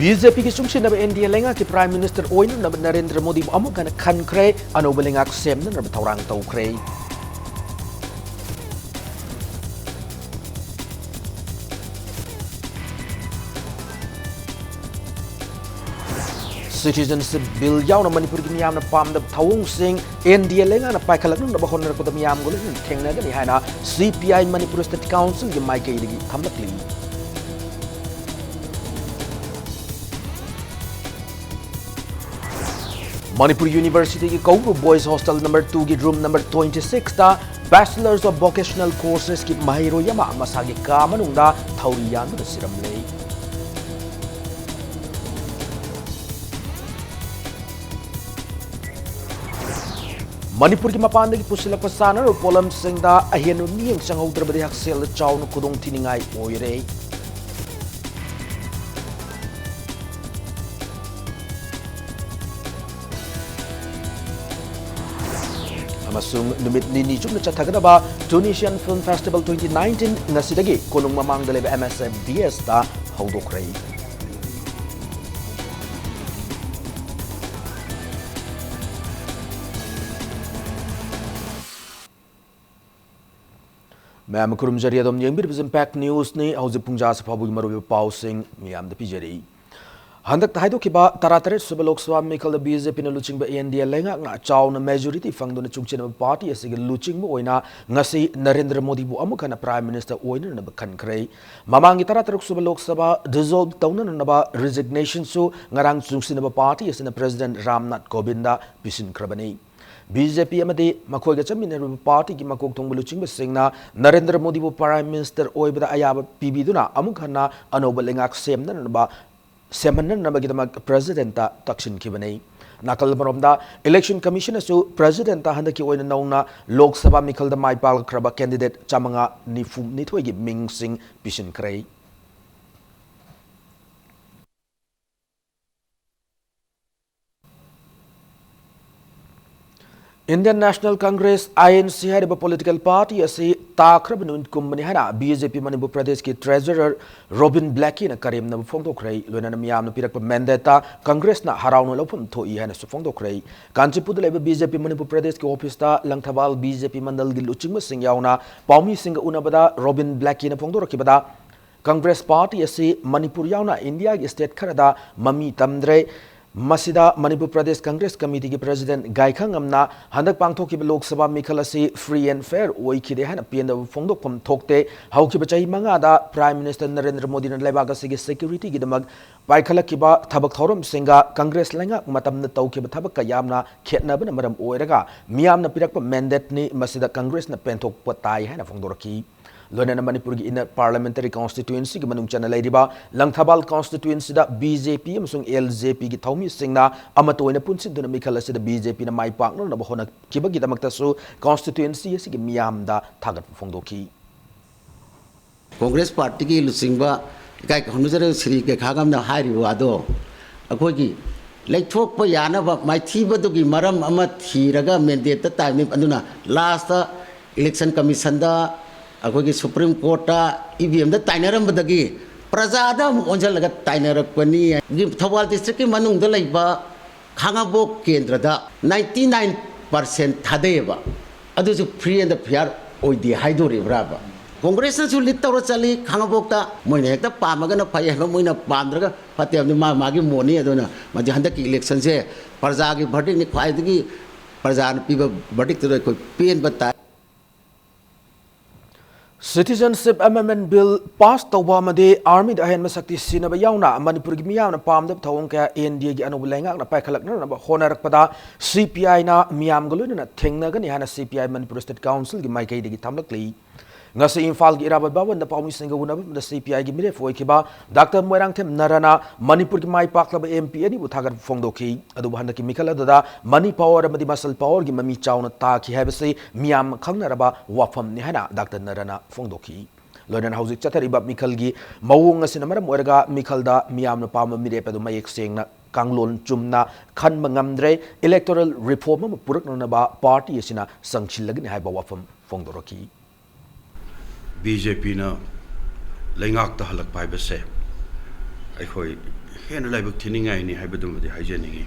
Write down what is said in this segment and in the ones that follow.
BJP की चुंगसिनब India लेंगा की प्राइम मिनिस्टर ओइनब नरेंद्र मोदी अमुक गन खनख्रे अनोब लेंगा सेमनब थौरांग तौख्रे Citizenship Bill yauna Manipur ki miyamna pamdab thawung sing India lenga na paikhalaknung na bahon na miyam gol thengna gani haina CPI Manipur State Council ki maikai digi thamlakli Manipur University ki Kauru Boys Hostel number 2 ki room number 26 ta Bachelors of Vocational Courses ki mahiro yama masagi ka manungda thauriyan na siramlei Manipur ki mapan ki pusilak pasana ro polam singda ahenu niyang changhudra badi haksel chawnu kudong tiningai oire amasung numit nini chumna chathagadaba Tunisian Film Festival 2019 ngasidagi konung mamangda leba MSFDS ta hawdokrai Ma'am kurum jari adom yengbir bis impact news ni hauzi pungja sa phabu gi maru pau sing miam da pijari handak thaido ki ba taratare sub lok sabha mikal da BJP na luching ba India lenga nga chaw na majority fang do na chungchen ba party asig luching mo oina ngasi Narendra Modi bu amuk na prime minister oina na ba khan khrei mamangi taratare sub lok sabha dissolve tawna na ba resignation su ngarang chungsin ba party asina president Ramnath Kovinda bisin krabani BJP amadi makhoiga chaminero party ki makok thong buluching singna Narendra Modi bu prime minister oibada ayaba pibiduna amuk hanna anoba lengak semna ba semanna nabagidama president ta takshin kibani nakal maromda election commission asu president ta handaki oina nauna lok sabha mikal da maipal kraba candidate chamanga nifum nithoi gi ming sing pishin krei Indian National Congress INC had a political party as a takrab nun kumbani hana BJP Manipur Pradesh ki treasurer Robin Blackie na karim na phong dokrai lona na miyam na pirak mandate Congress na haraw no lopum thoi hana su phong dokrai Kanchipur leba BJP Manipur Pradesh ki office ta langthabal BJP mandal gi luching sing yauna paumi sing unabada Robin Blackie na phong dorakibada Congress party as a Manipur yauna India ki state kharada mami tamdre Masida Manipur Pradesh Congress Committee ki President Gaikhang amna handak pangthoki ba Lok Sabha mikhala si free and fair oikhide hana pienda phongdok phom thokte hauki ba chai manga da Prime Minister Narendra Modi na lebaga sigi security gi damag paikhala ki ba thabak thorom singa Congress lenga matam na tauki ba thabak ka yamna khetna ba maram oiraga miyam na pirak pa mandate ni masida Congress na penthok patai hana phongdoraki Lona Manipur ki inner parliamentary constituency ki manung chana lairiba Langthabal constituency da BJP amsung LJP ki thaumi singna amatoina punsin duna mikhala se da BJP na mai pak no na bahona kibagi damakta su constituency si ki miyam da thagat phongdoki Congress party ki lusingba kai honujare sri ke khagam na hairi wa do akoi ki leithok pa yana ba mai thiba do ki maram ama thiraga mandate ta time aduna last election commission da अखोगी supreme court EVM दा ताइनरम बदगी प्रजादा ओंजल लगा ताइनरक पनी Thoubal district की मनुंग दा लैबा खांगाबोक केंद्र दा 99% थादेबा अदुजु free and fair ओइदि हाइदोरिब्राबा Congress ना लीड तौर चली खांगाबोक दा मोइने हेक्ता पामगना फय हेबा मोइना पामद्रगा फतेबनि मागी मोनी अदुना मजे हंदक इलेक्शन से प्रजा की वर्डिक्ट नि ख्वाइदगी प्रजा न पीबा वर्डिक्ट तो कोई पेन बता Citizenship Amendment Bill passed tawba made army da hen masakti sinaba yauna Manipur gi miyam na pamdab thawong ka India gi anu lenga na paikhalak na honarak pada CPI na miyam galo na thengna gani hana CPI Manipur State Council gi maikai gi thamlakli ngasi Imphal gi irabad bawan da paumi singa una da CPI gi mire foi kiba Dr Moirang them narana Manipur gi mai paklaba MP ani bu thagar phongdoki adu handa ki mikala da money power amadi muscle power gi mami chawna ta ki habase miyam khangnaraba wafam ni hana Dr narana phongdoki loinan hauzik chathariba mikal gi mawung asina maram oiraga mikal da miyam na pam mire pedu mayek sengna kanglon chumna khan mangamdre electoral reform ma purak na ba party asina sangchilagni haiba wafam phongdoroki BJP na lengak ta halak pai bese ꯑꯩꯈꯣꯏ ꯍꯦꯟꯅ ꯂꯥꯏꯕꯛ ꯊꯤꯅꯤꯡꯉꯥꯏꯅꯤ ꯍꯥꯏꯕꯗꯨꯃꯗꯤ ꯍꯥꯏꯖꯅꯤꯡꯉꯤ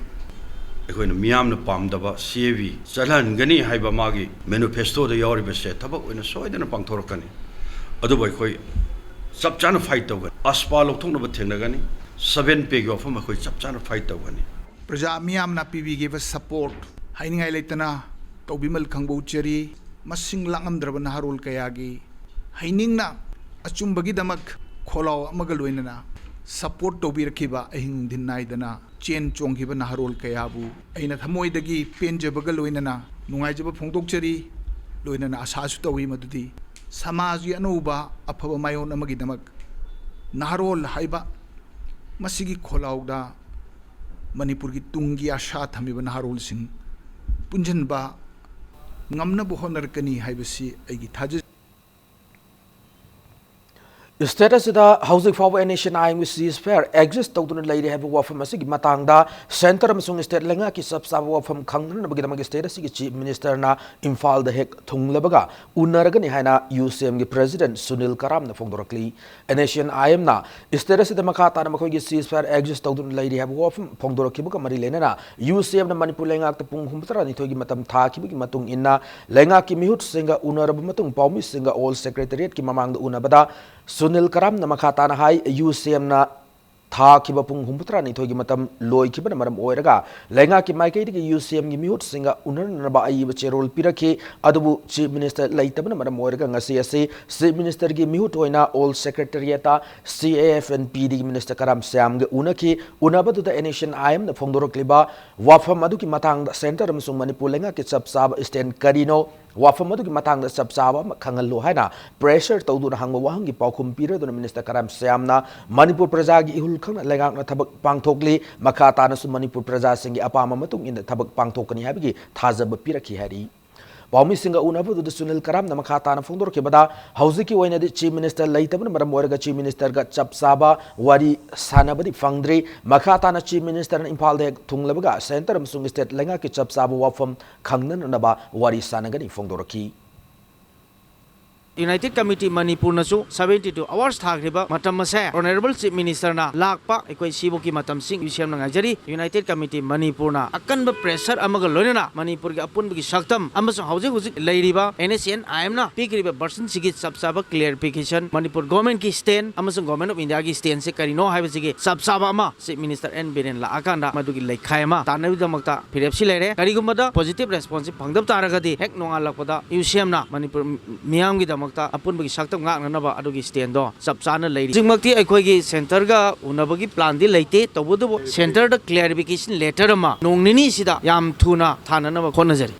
ꯑꯩꯈꯣꯏꯅ ꯃꯤꯌꯥꯝꯅ ꯄꯥꯝꯗꯕ CAV ꯆꯠꯍꯟꯒꯅꯤ ꯍꯥꯏꯕ ꯃꯥꯒꯤ ꯃꯦꯅꯤꯐꯦꯁꯇꯣꯗ ꯌꯥꯎꯔꯤꯕꯁꯦ ꯊꯕꯛ ꯑꯣꯏꯅ ꯁꯣꯏꯗꯅ ꯄꯥꯡꯊꯣꯔꯛꯀꯅꯤ ꯑꯗꯨꯕꯨ ꯑꯩꯈꯣꯏ ꯆꯞ ꯆꯥꯅ ꯐꯥꯏꯠ ꯇꯧꯒꯅꯤ ꯑꯁꯄꯥ ꯂꯧꯊꯣꯛꯅꯕ ꯊꯦꯡꯅꯒꯅꯤ 7 ꯄꯦꯒꯤ ꯋꯥꯐꯝ ꯑꯩꯈꯣꯏ ꯆꯞ ꯆꯥꯅ ꯐꯥꯏꯠ ꯇꯧꯒꯅꯤ प्रजा मियामना पीबीगेब सपोर्ट हाइनिंगाई लेतना तौबिमल खंगबौचरी मसिंग लांगमद्रब नहारोल कयागी हाइनिंगना अचुंबगीदमक खोलाव अमग लोइनना सपोर्ट तौबिरखिबा अहिंग दिननाइदना चेन चोंगिब नहारोल कयाबु अइना थमोइदगी पेंजबग लोइनना नुंगाइजब फोंदोकचरी लोइनना आशासु तौई मदुदी समाजगी अनौबा अफब मायोन अमगीदमक नहारोल हाइबा मसिगी खोलावदा मणिपुर की तुंगी आशा थमीब नहारोल Singh पुंजनबा ngamnabu honarkani haibasi aigi thaje Status da housing for nation I with ceasefire exist tawdun leire have wafam asigi matangda center amsung state lenga ki sabsa wafam khangna bagi damagi status ki chief minister na Imphal da hek thunglabaga unaragani haina UCM gi president Sunil Karam na phongdorakli nation I am na status da makata na makoi gi ceasefire exist tawdun leire have wafam phongdorakibuga mari lena UCM na Manipur lenga ta pung humtra ni thogi matam tha ki gi matung inna lenga ki mihut singa unarabu matung paumi singa all secretariat ki mamang da unabada Sunil Karam na makata na hai UCM na tha kiba pung humputra ni thogi matam loi kiba na maram oiraga lenga ki mai kai gi UCM gi mihut singa unar na ba ai ba cherol piraki adubu chief minister laitaba na maram oiraga ngasi ase chief minister gi mihut hoina all secretariat CAF and PD gi minister Karam Syam gi unaki unabadu da nation IM na phongdorok liba wafam adu ki matang center amsung Manipur lenga ki chapsab stand karino wafam adu ki matang da chapsaba khangallo haina pressure tawdu na hangwa wahang gi paukhum pira do minister Karam Syam na Manipur praja gi ihul khang lengang na thabak pangthokli makata na su Manipur praja singi apama matung in thabak pangthokani habigi thajab pirakhi hari Paumi singa unabu du Sunil Karam na makata na phongdor ke bada hauziki waina di chief minister laitabna maram oiraga chief minister ga chapsaba wari sanabadi fangdri makata na chief minister na Imphal de thunglabaga center amsung state lenga ki chapsaba wafam khangnan na ba wari sanagani phongdoraki United Committee Manipur nasu 72 hours thagriba matam mase honorable chief minister na lakpa ekoi sibo ki matam sing UCM na ngajari United Committee Manipur na akan ba pressure amaga loina Manipur gi apun gi saktam amaso hauzik leiriba NSN IM na pikriba version sigi sabsaba clarification Manipur government ki stand amaso government of India gi stand se karino haiba sigi sabsaba ma chief minister N Biren la akanda madu gi lekhai ma tanabi damakta phirepsi leire karigumada positive response phangdab taragadi hek nonga lakpada UCM na Manipur miyam gi apun bagi saktam ngak nanaba adugi stand do sab chana leiri jingmakti aikoi gi center ga unabagi plan di leite tobudu center da clarification letter ma nongnini sida yam thuna thananaba khonajari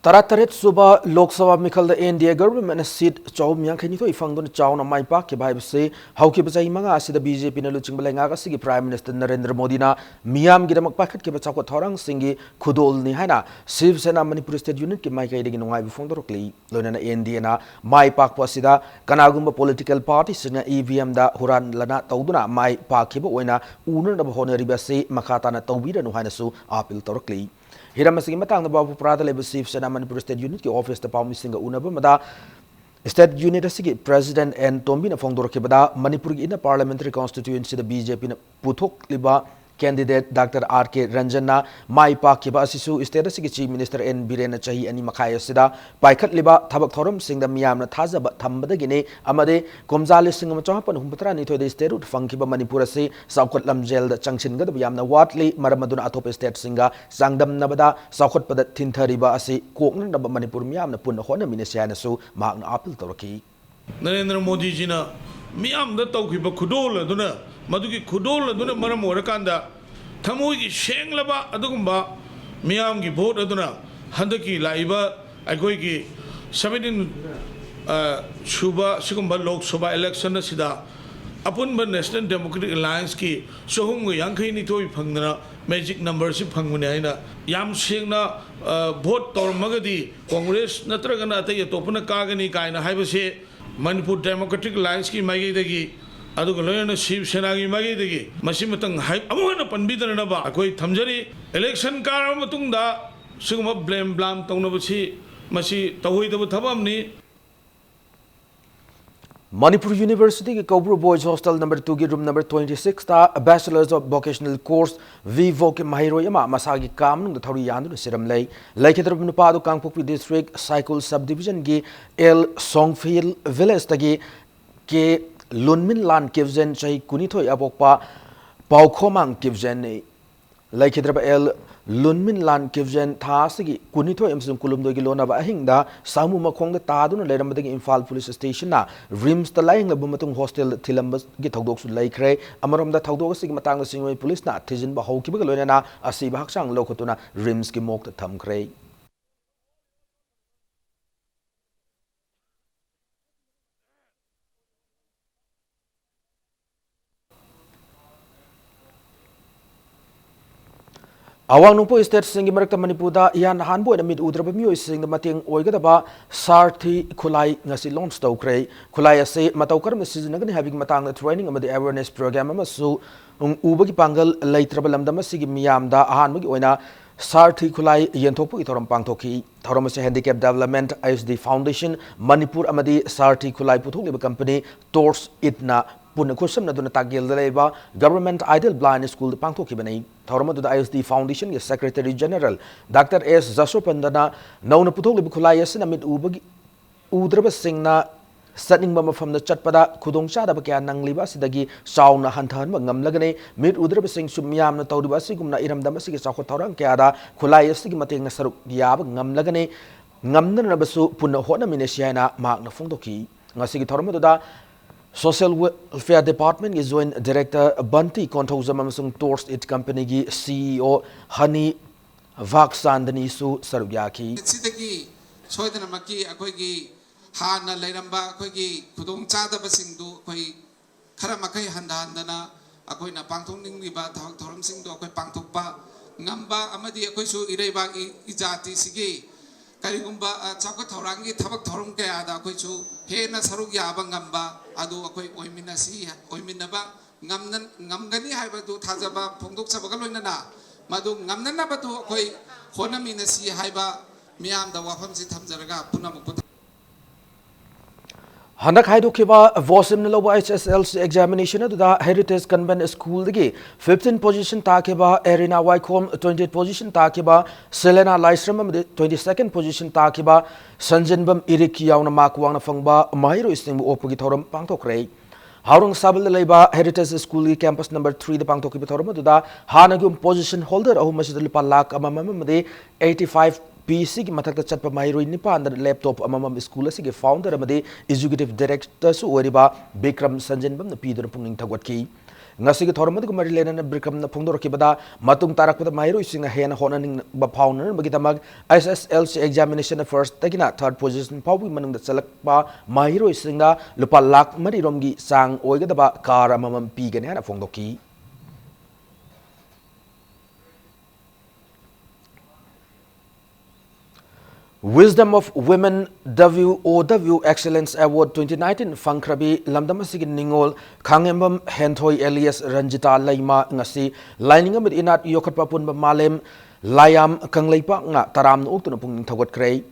Tarataret suba Lok Sabha Mikhal da NDA government na seat chaum yang khani thoi fangdon chaw na mai pa ke bhai se hauki bajai manga asida BJP na luching balenga ka sigi Prime Minister Narendra Modi na miyam gi damak pakhat ke bacha ko thorang singi khudol ni haina Shiv Sena Manipur State Unit ke mai kai degi nongai bifong dorokli loina na NDA na mai pak pa sida kanagumba political party sina EVM da huran lana tawduna mai pa ke bo oina unar na honari ba se makata na tawbira no haina su apil dorokli Hiram masing matang na babu prada lebe Shiv Sena Manipur State Unit ki office ta paumi singa unaba mada State Unit asigi President N Tombi na phongdor ke bada Manipur gi ina parliamentary constituency da BJP na puthok liba candidate Dr. R.K. Ranjan na mai pa kiba asisu state asigi chief minister N Biren chahi ani makhai asida paikhat liba thabak thorum singda miyam na thajaba thambada gine amade komjali singam chapan humpatra ni thode state ut fangkiba Manipur ase saukhat lamjel da changchin ga yam na watli maramaduna atop state singa sangdam nabada saukhat pada thinthariba ase kokna na Manipur miyam na pun hona minesian su mak na apil toraki Narendra Modi ji na miyam da tawkiba khudol aduna madugi khudol aduna maram orakanda thamoi gi senglaba adugumba miyam gi vote aduna handaki laiba agoi gi 17 shuba sigumba lok sabha election sida apunba National Democratic Alliance ki sohum gi yankhai ni toi phangna magic number si phangune haina yam sengna vote tormagadi Congress natragana atai topuna kagani kaina haibase Manipur Democratic Alliance ki magi degi aduga loyana Shiv Sena gi magi degi masimatang hai amuna panbidana ba akoi thamjari election kar matungda suguma blame blam tongna basi masi tawhid bu thabam ni Manipur University की Cobra Boys Hostel number 2 की room number 26 ता Bachelors of Vocational Course VVO के mahiroi ama masagi kam nung thori yandu siram lei laikhidar nupadu Kangpokpi District Cycle Subdivision की L Songfield Village tagi ke Lunmin Lan Kivzen chai kunithoi abokpa Paukhomang Kivzen laikhidar L Lunmin Lan Kivzen Thasigi Kunito Emsum Kulumdo Gilona Bahingda, Samu Makong the Tadun, Ledamadi Infal Police Station, Rims the Lying the Bumatung Hostel Tilambas Gitodox Lake Ray, Amaram the Taudo Sigmatanga Singway Police, not Tizin Bahokibalona, Asibahang Lokotuna, Rims Gimok the Tum Cray. Awang nungpo state singi marakta Manipurda yan hanbo na mid udraba miyo sing the mating oigadaba sarthi khulai ngasi launch tawkray khulai ase matawkar ma sizinagani having matang training amadi awareness program amasu ubagi pangal leitraba lamdama sigi miyamda ahanmagi oina sarthi khulai yenthokpu itoram pangthoki thoram ase handicap development ISD foundation Manipur amadi sarthi khulai putholiba company Tors Itna Puna kusam na duna tagil dalaiba Government Ideal Blind School pangthoki banai Thorama the ISD Foundation is Secretary General Dr. S. Zasopandana Nauna Putholiba Kulayas na mid ubagi Udraba Singna Setting Mama from the Chatpada Kudong Shadabaka Nangliba Sidagi Sauna Hantan Ngamlagane mid Udraba Sing Sumyam na Taudibasikum na Iram Damasiki Sakotoran Kada Kulayas Mating Saruk Yab Ngamlagane Ngamnan Rabasu Puna Hona Minesiana Magna Fundoki Nasiki Tormadoda Social Welfare Department is joint Director Banti Konthoza Mamsung Tors It Company gi CEO Hani Vaksandani Su Sarugyaki. Sidagi Soydana Maki Akoigi Hana Leramba Akoigi Kudong Chada Basingdu Koi Karamakai Handana Akoina Pantong Niba Toram Singdu Akoi Pantokpa Ngamba Amadi Akoisu Irebagi Ijati Sigi Karigumba Chaka Torangi Tabak Torum Kayada Koisu Hena Sarugya Bangamba Adu Akoi Oiminasi Oiminaba Ngamgani Haibatu Tazaba Pongduk Sabagaluna Madu Ngamnana Batu Akoi Honaminasi Haiba Miam the Wafamsi Tamzaraga Punamukut. Handak Haidokiba Vosim Naloba HSLC examination of the Heritage Convent School the 15th position Takiba Erina Wycombe 20th position Takiba Selena Lystrom 22nd position Takiba Sanjanbam Iriki Yauna Makwang Fangba Mahiro Istim Opagi Toram Pangtokray Haurung Sabal Leba Heritage School campus number 3 the Pangtoki Torma to the Hanagum position holder of Masjid Palak Amamamade 85 PC Matak Chatpa Mahiro Nipa and the laptop Amam School as a founder Amade executive director Suoriba Bikram Sanjanbam the Peter Punging Tawatki. Nasi Tormad Marilan and Bikram the Pundor Kibada, Matung Tarak with the Mahiro sing a hen honoring Bapauner, Bagitamag, SSLC examination first, taking a third position, Pawi Manung the Selakpa, Mahiro Singa, Lupalak, Mariromgi, Sang, Oigadaba, Kar Amam Pigan and a Fondoki. Wisdom of Women WOW Excellence Award 2019 Fangkrabi Lamdamasigi Ningol Kangembam Hentoi Elias Ranjita Laima Ngasi Lining with Inat Yokapapun Malem Layam Kangleipa nga Taram no Uktun Pung Tawat Kray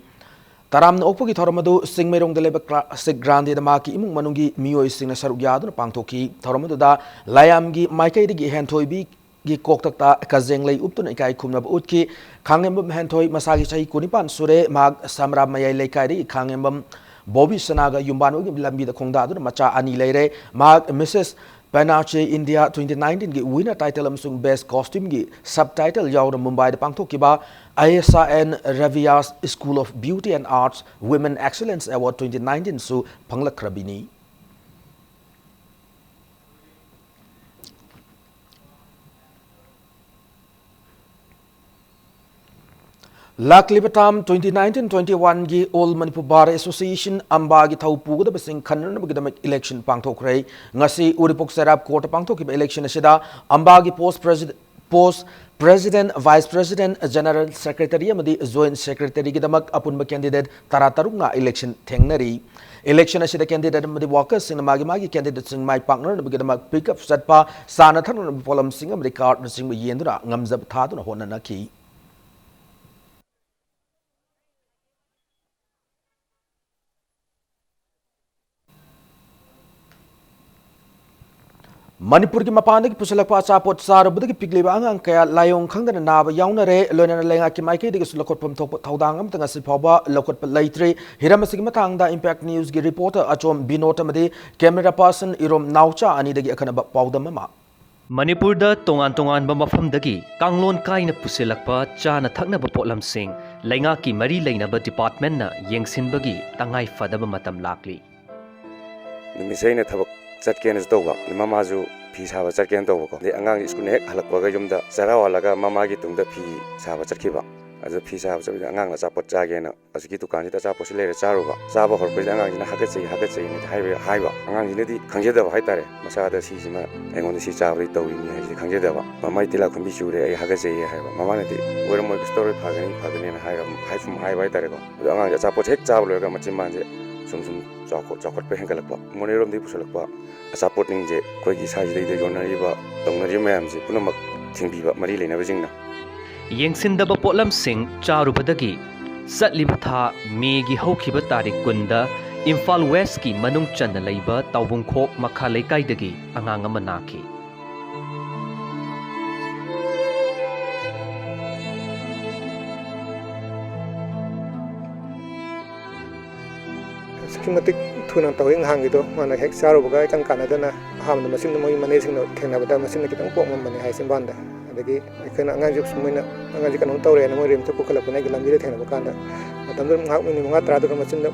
Taram no Opogi Tormadu Sing Merong the Leba Sig Grande the Maki Imung Manungi Mio Sing Sarugyadu Pangtoki Tormadu da Layamgi Maikaidi Hentoi Bi gi koktakta kazeng lei uptun ikai khumnab utki khangembam hentoi masagi chai kunipan sure mag samra mayai leikai ri khangembam bobi sanaga yumban gi lambi da khongda adu macha ani leire mag Mrs Panache India 2019 gi winner title amsung best costume gi subtitle yawra Mumbai da pangthokiba ISN Ravias School of Beauty and Arts Women Excellence Award 2019 su panglakrabini. Laklibatam 2019-21 gi All Manipur Bar Association Amba gi thaupu da basing khanna bagidam election pangthokrai ngasi Uripok Serap Court pangthokiba election asida Amba gi post president vice president general secretary amadi joint secretary gi damak apunba candidate taratarunga election thengnari election asida candidate amadi workers sing magi candidate sing mai partner bagidam pick up satpa sana tharun polam sing amadi card sing yendura ngamjab thaduna honana ki Manipur ki mapanda ki pusalakpa achapot sarabda ki pigliba angang kaya layong khangdana naba yaunare loinana lenga ki maike digi sulakotpam thokpa thaudang amtanga sipawba lokotpa leitri hiramasigi matangda Impact News gi reporter achom binota madi camera person irom naucha ani dagi akhanaba pawdamama Manipur da tongan mafamdagi kanglon kaina pusilakpa chana thaknaba potlamsing lainga ki mari leinaba department na yengsinbagi tangai fadaba matam lakli numisaina thabak chatkenas tawba mamazu phi saba chatken tawba ko de angang school nek halakwa ga yumda sarawalaga mama gi tungda phi saba chatkiba azu phi saba chabi angang na chapot chagena azki dukan ji ta chapot silere charuba saba horpe angang ji na hagachei ni haiba angang ji di khangjeda ba haitare masada si sima engon si chabri tawi ni hai khangjeda ba mamai tila khumbi chure ai hagachei haiba mama ne di wera moi story phagani na haifum haiba haitare ko angang ja chapot hek chablo ga machim manje sum chakot pe hengalakpa monirom di pusalakpa support ning je koi gi sai dei de jonari ba tongnari mayam je punamak thingbi ba mari leina bajingna yengsinda ba potlam sing charubadagi satliba tha me gi hokhiba tarik kunda Imphal West ki manung channa leiba taubungkhok makha leikai dagi angang ama nakhi Kimatik thunang tawing hangido mana hek saru bagai kan kanadana hamna masin moi mane sing no thengna bada masin kitang pok mane hai sim banda adagi ekana anga juk sumoina anga jikan on tawre na moi rem chukku kala punai gilam jire thengna bakanda matam dur ngak mini nga tra dur masin no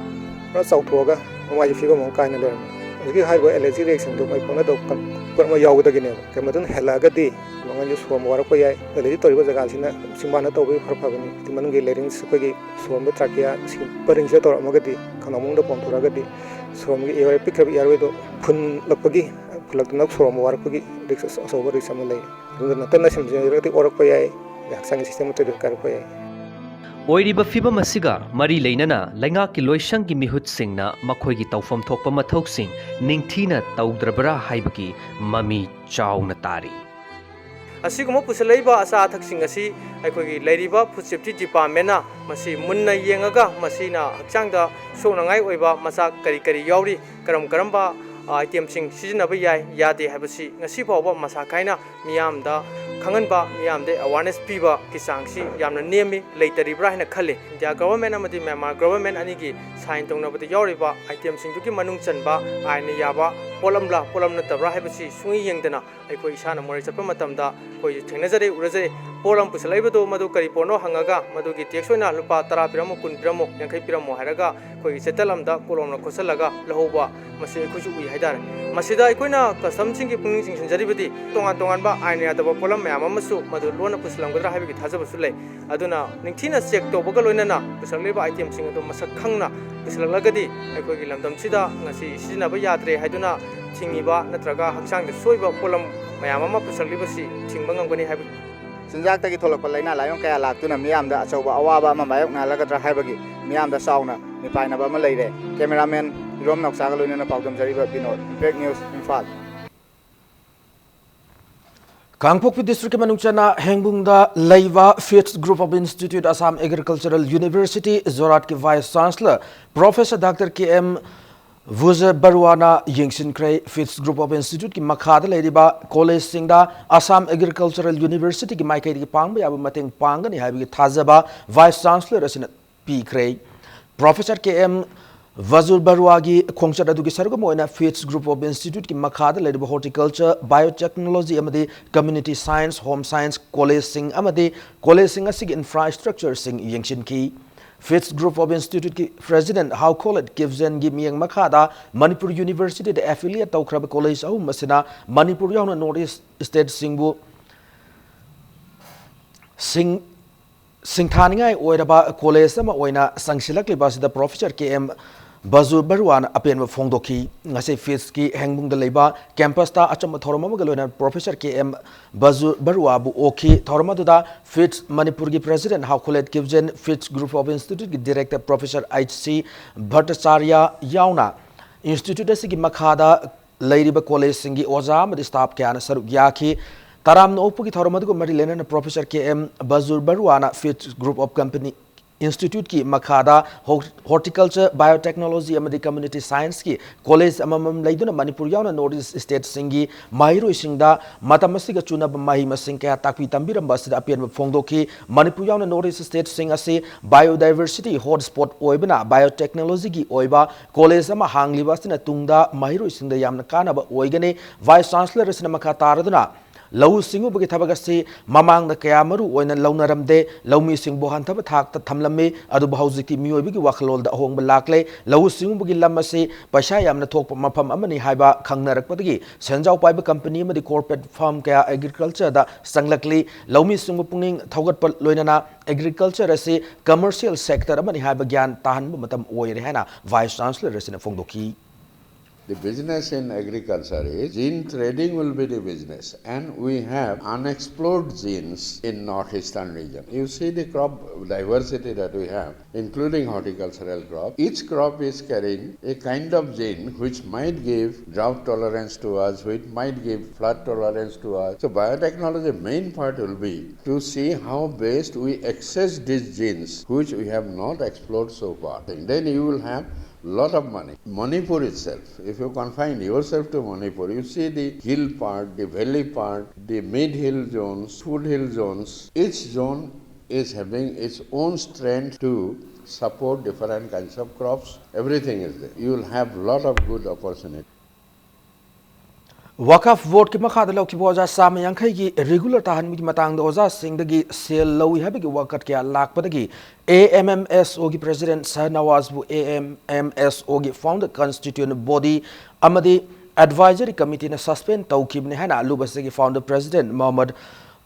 ra sau thoga mai fi ba mong kai na le adagi hai ba allergy reaction do mai pona do kan par ma yaw da gine ke matun hela ga di manga ju som war ko yai allergy tori ba jaga sina simbana to bi phar phagani timan ge lering ko gi som ba trakia sim paring se tor amagadi kanamung da pom thora ga di som gi ewa pikrab yarwe do phun lakpagi phulak nak som war ko gi dik so ba ri sam lai na tan na sim je ra ti orok ko yai sang system to kar ko yai oiriba fiba masiga mari leinana lainga ki loisang gi mihut singna makhoi gi tawfam thokpa mathok sing ningthina tawdrabra haibaki mami chawna tari asiguma pusalaiba asa athak sing asi aikogi lairiba food safety department na masi munna yengaga masina hakchangda sonangai oiba masa kari yauri karamba item sing sizinaba yai yade habasi ngasi fawba masa kaina miyamda khanganba miyamde awareness piba kisangsi yamna nemi leitaribra hina khale india government amadi Myanmar government anigi sign tongnabadi yauriba item sing duki manung chanba aina yaba polamna tabra habasi sungi yengdana aikoi isana mori chappa matamda koi thengnajare urajare polam pusalaiba madu kari porno hangaga madu gi teksoina lupa 10 piramo 10 piramo 50 piramo haraga koi setalamda kolomna khosalaga lahoba mase khuju ui haidar masida aikoina custom sing gi pungning sing sinjaribadi tongan ba aina yadaba polam mayam amasu madu lona pusalamgadra habi gi thajabasu lei aduna ningthina check to boga loinana pusalaiba item sing ado masak khangna pusalalagadi aikoi gi lamdam sida ngasi sijina ba yadre haiduna thingiba natraga hakchang de soiba polam mayam ama pusalibasi thingba ngamgani habi sinjak tagi tholak palaina layong kaya laktuna miyam da achauba awaba ama mayok na lagadra haibagi miyam da sauna mipaina ba ma leire cameraman rom nok saga loina na pawdam jariba binod Impact News Imphal Kangpokpi district ke manungchana hengbungda leiwa Fifth Group of Institute Assam Agricultural University Zorat ki Vice Chancellor Professor Dr. KM Vuza Barwana Yingsin Kray Fifth Group of Institute ki makhada leiriba college singda Assam Agricultural University ki maikai ki pangba yabu mateng pangani habi ki thajaba Vice Chancellor asina P Kray Professor KM Vazur Barwagi Khongchad adugi sargam oina Fifth Group of Institute ki makhada leiriba horticulture biotechnology amadi community science home science college sing amadi college sing asig infrastructure sing yingsin ki Fifth Group of Institute ki President How College Kivzen gi miyang makhada Manipur University the affiliate tawkraba college ahu masina Manipur yauna Northeast State singbu singthaningai oiraba college ama oina sangsilak libasida Professor KM Bazur Barwana apen phongdokhi ngase Fifth ki hengbung da leiba campus ta acham thoroma galona Professor KM Bazur Barwa bu okhi thoroma da Fifth Manipur ki President How College Kivzen Fifth Group of Institute ki Director Professor HC Bhattacharya yauna Institute asigi makhada leiriba college singi oza amadi staff kyana saruk yakhi taram no upu ki thoroma ko mari lena Professor KM Bazur Barwana Fifth Group of Company Institute ki Makada Horticulture, Biotechnology amadi Community Science ki College amamam laiduna Manipur yauna Northeast State singi Mahiru isingda matamasiga chuna mahi masing kaya takpi tambiramba sida apian phongdoki Manipur yauna Northeast State sing ase biodiversity hotspot oibana biotechnology ki oiba college ama hangliba sina tungda Mahiru isingda yamna kanaba oigane Vice Chancellor sina makha taraduna Lau singu bagi tabagasi mamang da kaya maru oina lau naramde lau mi sing bohan taba thak ta thamlame adu bahawziki mioi bagi wakhalol da ahong balakle lau singu bagi lamase pasha yamna thok mapam amani haiba khangnarak padagi senjau paiba company amadi corporate farm kaya agriculture da sanglakli lau mi singu punging thogat pal loinana agriculture ase commercial sector amani haiba gyan tahan matam oire hana Vice Chancellor resina phongdoki. The business in agriculture is gene trading will be the business, and we have unexplored genes in northeastern region. You see the crop diversity that we have, including horticultural crop. Each crop is carrying a kind of gene which might give drought tolerance to us, which might give flood tolerance to us. So biotechnology main part will be to see how best we access these genes which we have not explored so far. And then you will have lot of money. Manipur itself, if you confine yourself to Manipur, you see the hill part, the valley part, the mid-hill zones, foot-hill zones. Each zone is having its own strength to support different kinds of crops. Everything is there. You will have lot of good opportunity. Wakaf vote ki makha da lau ki boja sama yankai ki regular tahan mi matang da oza sing dagi sel lawi habi ki wakat kya lak padagi AMMSO ki President Sir Nawaz bu AMMSO ki founder constituent body amadi advisory committee na suspend tawkib ne hana lubase ki founder President Muhammad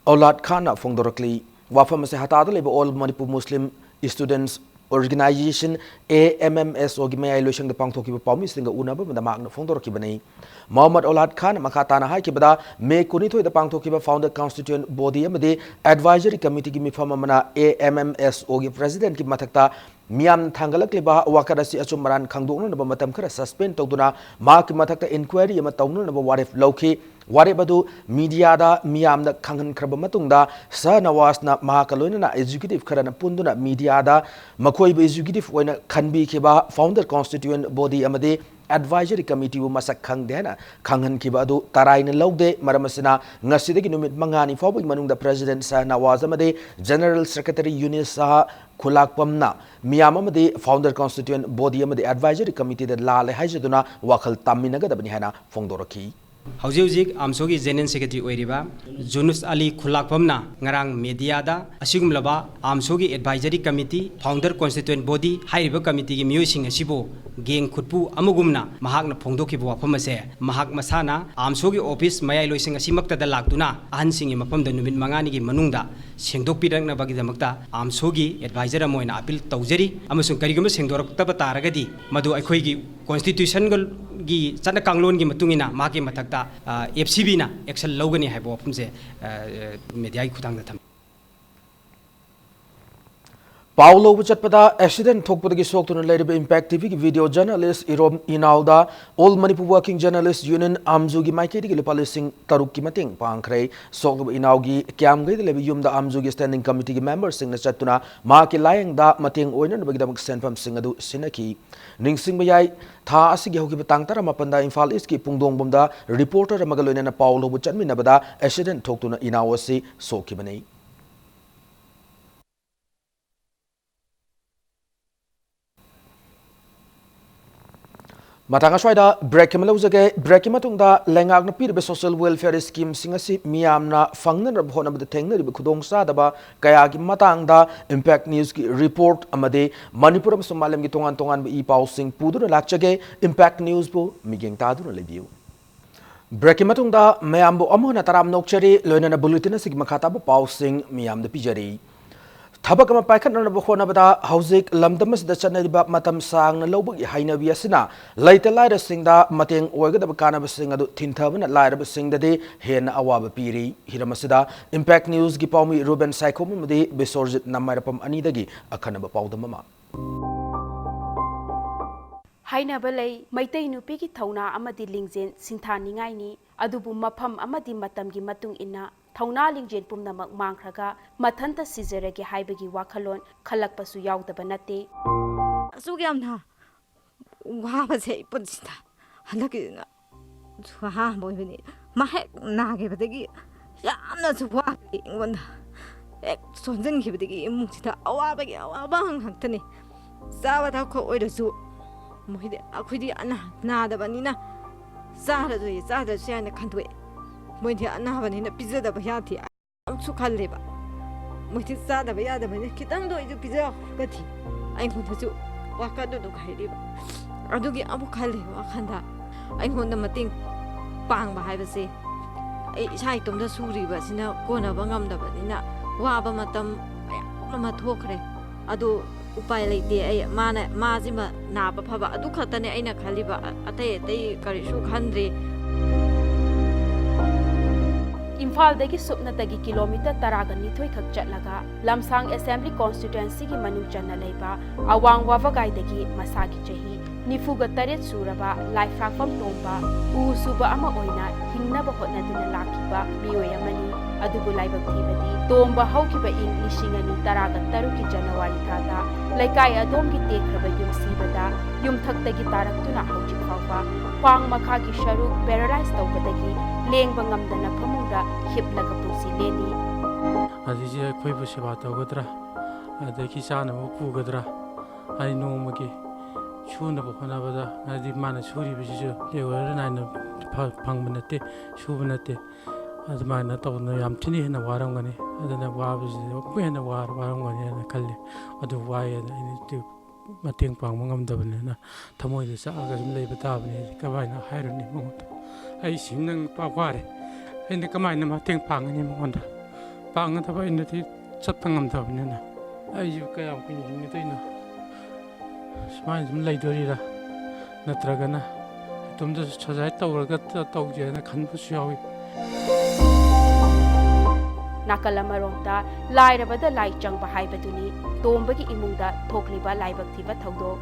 Aulad Khan na phongdorakli wafam se hata da leba all Manipur Muslim students organization AMMSO ki mayai loishang da pangthoki ba pawmi singa unaba da magna phongdorakki banai Muhammad Aulad Khan makatana hai ki bada me kunithoi da pangthoki ba founder constituent body amade advisory committee ki mifam amana AMMSO ki president ki mathakta Miam Tangalak liba wakarasi achumaran khangdong na ba matam khara suspend tawduna ma ki mathakta inquiry ama tawnu na ba warif lauki warif adu media da miam da khanghan khraba matungda Sir Nawaz na mahakaloina na executive khara na punduna media da makhoi ba executive oina khanbi khiba founder constituent body amade advisory committee bu masak khangde na khanghan khiba adu taraina laude maramasina ngasidagi numit mangani fawbi manungda president Sir Nawaz amade general secretary Yunus Saha Khulakpamna miyam amade founder constituent body amade advisory committee da lale haijaduna wakhal taminaga dabani hana phongdoraki Hauzik Amsogi General Secretary Oiriba, Junus Ali Khulakpamna, Ngarang Mediada, Asigum Laba, Amsogi Advisory Committee, Founder Constituent Body, High Committee Musing Asibo, Gang Kutpu, Amugumna, Mahakna Pongdoki Wapamase, Mahak Masana, Amsogi Office, Maya Loising Asimakta the Laktuna, Hansing Mapam the Numit Mangani Manunda, Singdok Pirang Bagidamakta, Amsogi, Advisor Amoina Apil Tauzeri, Amasung Karigum Singdor Tabataragadi, Madu Akwegi, Constitution gi Sana Kanglon gi Matungina, Maki Matakta, FCB na, Excel Logani Habo Pumse, Media Kutang the Tam. Paulo Wuchatpada accident Tokpagi Sokton later Impact TV video journalist Irom Inalda, All Manipur Working Journalist Union Amzugi Maiketi Policing Taruki Mating Pankre, Sok Inaugi, Kiamgi, the Levium the Amzugi Standing Committee members sing the Chatuna, Maki Lying da Mating Oinen, the Bagdam sent from Singadu Sinaki, Ning Singbayai, Ta Asigi Tangtara Mapanda Infal Iski Pungdong Bunda, reporter Magalona Paulo Wuchatminabada, accident Toktuna Inawasi, Sokibane. Matanga Swida, break him losage, break him atunda, Langagna Peter social welfare scheme singasi, Miamna, Fangner of Honab the Tengner, Kudong Sadaba, Kayaki Matanga, Impact News report Amade, Manipuram Somalim Gitongan Tongan E. Pau Sing Pudur Lachage, Impact News Bo, Miging Tadu review. Break him atunda, Mayambo Amona Taram Nokcheri, Lona Bulletin Sigmakata Pau Sing, Miam the Pijari. Tabak ama paikat na nabukho bada hauzik lamdamas da chana riba matam sang na lobog ihaina biasina laita laira singda mateng oiga da bakana basing adu tinthabana laira basing da de hen awaba piri hiramasida Impact News gi pawmi Ruben Saikom made besorjit namarapam ani dagi akhana ba pawdamama haina balai maitai nupi ki thauna amadi lingjen sinthaningai ni adubu mafam amadi matam gi matung ina ꯊꯧꯅꯥ ꯂꯤꯡꯖꯦꯜ ꯄꯨꯝꯅꯃꯛ ꯃꯥꯡꯈ꯭ꯔꯒ ꯃꯊꯟꯇ ꯁꯤꯖꯔꯒꯦ ꯍꯥꯏꯕꯒꯤ ꯋꯥꯈꯜꯂꯣꯟ ꯈꯜꯂꯛꯄꯁꯨ ꯌꯥꯎꯗꯕ ꯅꯠꯇꯦ ꯑꯁꯨꯛ ꯌꯥꯝꯅ ꯋꯥꯕꯁꯦ ꯄꯨꯟꯁꯤꯗ ꯍꯟꯗꯛꯀꯤꯗꯨꯅ ꯑꯍꯥꯟꯕ ꯑꯣꯏꯕꯅꯤ ꯃꯥ ꯍꯦꯛ ꯅꯥꯈꯤꯕꯗꯒꯤ ꯌꯥꯝꯅꯁꯨ ꯋꯥꯈꯤ ꯑꯩꯉꯣꯟꯗ ꯍꯦꯛ ꯁꯣꯟꯖꯟꯈꯤꯕꯗꯒꯤ ꯏꯃꯨꯡꯁꯤꯗ ꯑꯋꯥꯕꯒꯤ ꯑꯋꯥꯕ ꯉꯥꯛꯇꯅꯤ ꯆꯥꯕ ꯊꯛꯄ ꯑꯣꯏꯔꯁꯨ ꯃꯣꯏꯗꯤ ꯑꯩꯈꯣꯏꯗꯤ ꯅꯥꯗꯕꯅꯤꯅ ꯆꯥꯗ꯭ꯔꯁꯨ ꯌꯥꯏꯅ ꯈꯟꯗꯣꯛꯑꯦ ꯃꯣꯏꯗꯤ ꯑꯅꯥꯕꯅꯤꯅ ꯄꯤꯖꯗꯕ ꯌꯥꯗꯦ ꯑꯃꯨꯛꯁꯨ ꯈꯜꯂꯦꯕ ꯃꯣꯏꯗꯤ ꯆꯥꯗꯕ ꯌꯥꯗꯕꯅꯤꯅ ꯈꯤꯇꯪꯗ ꯑꯣꯏꯁꯨ ꯄꯤꯖꯒꯗꯤ ꯑꯩꯉꯣꯟꯗꯁꯨ ꯋꯥꯈꯜꯗꯨ ꯈꯥꯏꯔꯤꯕ ꯑꯗꯨꯒꯤ ꯑꯃꯨꯛ ꯈꯜꯂꯦ ꯋꯥꯈꯜꯗ ꯑꯩꯉꯣꯟꯗ ꯃꯇꯦꯡ ꯄꯥꯡꯕ ꯍꯥꯏꯕꯁꯦ ꯑꯩ ꯏꯁꯥ ꯏꯇꯣꯝꯇ ꯁꯨꯔꯤꯕꯁꯤꯅ ꯀꯣꯟꯅꯕ ꯉꯝꯗꯕꯅꯤꯅ ꯋꯥꯕ ꯃꯇꯝ ꯃꯌꯥꯝ ꯑꯃ ꯊꯣꯛꯈ꯭ꯔꯦ ꯑꯗꯨ ꯎꯄꯥꯏ ꯂꯩꯇꯦ ꯑꯩ ꯃꯥꯁꯤꯃ ꯅꯥꯕ ꯐꯕ ꯑꯗꯨ ꯈꯛꯇꯅꯦ ꯑꯩꯅ ꯈꯜꯂꯤꯕ ꯑꯇꯩ ꯀꯔꯤꯁꯨ ꯈꯟꯗ꯭ꯔꯤ ꯏꯝꯐꯥꯜꯗꯒꯤ ꯁꯨꯞꯅꯇꯒꯤ ꯀꯤꯂꯣꯃꯤꯇꯔ 12 ꯈꯛ ꯆꯠꯂꯒ ꯂꯝꯁꯥꯡ ꯑꯦꯁꯦꯝꯕ꯭ꯂꯤ ꯀꯣꯟꯁꯇꯤꯇ꯭ꯌꯨꯑꯦꯟꯁꯤꯒꯤ ꯃꯅꯨꯡ ꯆꯟꯅ ꯂꯩꯕ ꯑꯋꯥꯡ ꯋꯥꯕꯒꯥꯏꯗꯒꯤ ꯃꯁꯥꯒꯤ ꯆꯍꯤ 94 ꯁꯨꯔꯕ ꯂꯥꯏꯐ꯭ꯔꯥꯛꯐꯝ ꯇꯣꯝꯕ ꯎ ꯁꯨꯕ ꯑꯃ ꯑꯣꯏꯅ ꯍꯤꯡꯅꯕ ꯍꯣꯠꯅꯗꯨꯅ ꯂꯥꯛꯈꯤꯕ ꯃꯤꯑꯣꯏ ꯑꯃꯅꯤ ꯑꯗꯨꯕꯨ ꯂꯥꯏꯕꯛ ꯊꯤꯕꯗꯤ ꯇꯣꯝꯕ ꯍꯧꯈꯤꯕ ꯏꯪ 2013ꯒꯤ ꯖꯅꯋꯥꯔꯤ ꯊꯥꯗ ꯂꯩꯀꯥꯏ ꯑꯗꯣꯝꯒꯤ ꯇꯦꯛꯈ꯭ꯔꯕ ꯌꯨꯝꯁꯤꯕꯗ ꯌꯨꯝꯊꯛꯇꯒꯤ ꯇꯥꯔꯛꯇꯨꯅ ꯍꯧꯖꯤꯛ ꯐꯥꯎꯕ ꯈ꯭ꯋꯥꯡ ꯃꯈꯥꯒꯤ ꯁꯔꯨꯛ ꯄꯦꯔꯥꯂꯥꯏꯁ ꯇꯧꯕꯗꯒꯤ ꯂꯦꯡꯕ ꯉꯝꯗꯅ ꯐꯃꯨꯡꯗ ꯍꯤꯞꯂꯒ ꯄꯨꯟꯁꯤ ꯂꯦꯜꯂꯤ ꯑꯗꯨꯁꯦ ꯑꯩꯈꯣꯏꯕꯨ ꯁꯦꯕꯥ ꯇꯧꯒꯗ꯭ꯔꯥ ꯑꯗꯒꯤ ꯆꯥꯅꯕ ꯄꯨꯒꯗ꯭ꯔꯥ ꯍꯥꯏ ꯅꯣꯡꯃꯒꯤ ꯁꯨꯅꯕ ꯍꯣꯠꯅꯕꯗ ꯍꯥꯏꯗꯤ ꯃꯥꯅ ꯁꯨꯔꯤꯕꯁꯤꯁꯨ ꯂꯦꯕꯔ ꯅꯥꯏꯅ ꯐꯪꯕ ꯅꯠꯇꯦ ꯁꯨꯕ ꯅꯠꯇꯦ ꯑꯗꯨꯃꯥꯏꯅ ꯇꯧꯗꯅ ꯌꯥꯝ ꯊꯤꯅ ꯍꯦꯟꯅ ꯋꯥꯔꯝꯒꯅꯤ ꯑꯗꯨꯅ ꯋꯥꯕꯁꯤꯗꯤ ꯑꯃꯨꯛ ꯍꯦꯟꯅ ꯋꯥꯔꯝꯒꯅꯤ ꯍꯥꯏꯅ ꯈꯜꯂꯤ ꯑꯗꯨ ꯋꯥꯏꯑꯦꯅ ꯑꯩꯅ ꯃꯇꯦꯡ ꯄꯥꯡꯕ ꯉꯝꯗꯕꯅꯤꯅ ꯊꯃꯣꯏꯗ ꯆꯥꯛꯑꯒ ꯁꯨꯝ ꯂꯩꯕ ꯇꯥꯕꯅꯤ ꯀꯃꯥꯏꯅ ꯍꯥꯏꯔꯨꯅꯤ ꯃꯉꯣꯟꯗ ꯑꯩ ꯁꯤ ꯅꯪ ꯋꯥꯔꯦ ꯑꯩꯅ ꯀꯃꯥꯏꯅ ꯃꯇꯦꯡ ꯄꯥꯡꯒꯅꯤ ꯃꯉꯣꯟꯗ ꯄꯥꯡꯒꯗꯕ ꯑꯩꯅꯗꯤ ꯆꯠꯄ ꯉꯝꯗꯕꯅꯤꯅ ꯑꯩꯁꯨ ꯀꯌꯥꯝ ꯀꯨꯏꯅ ꯍꯤꯡꯒꯗꯣꯏꯅꯣ ꯁꯨꯃꯥꯏꯅ ꯁꯨꯝ ꯂꯩꯗꯣꯔꯤꯔꯥ ꯅꯠꯇ꯭ꯔꯒꯅ ꯏꯇꯣꯝꯇꯁꯨ ꯁꯨꯁꯥꯏꯠ ꯇꯧꯔꯒ ꯇꯧꯒꯦꯅ ꯈꯟꯕꯁꯨ ꯌꯥꯎꯏ ꯅꯥꯀꯜ ꯑꯃꯔꯣꯝꯗ ꯂꯥꯏꯔꯕꯗ ꯂꯥꯏ ꯆꯪꯕ ꯍꯥꯏꯕꯗꯨꯅꯤ ꯇꯣꯝꯕꯒꯤ ꯏꯃꯨꯡꯗ ꯊꯣꯛꯂꯤꯕ ꯂꯥꯏꯕꯛ ꯊꯤꯕ ꯊꯧꯗꯣꯛ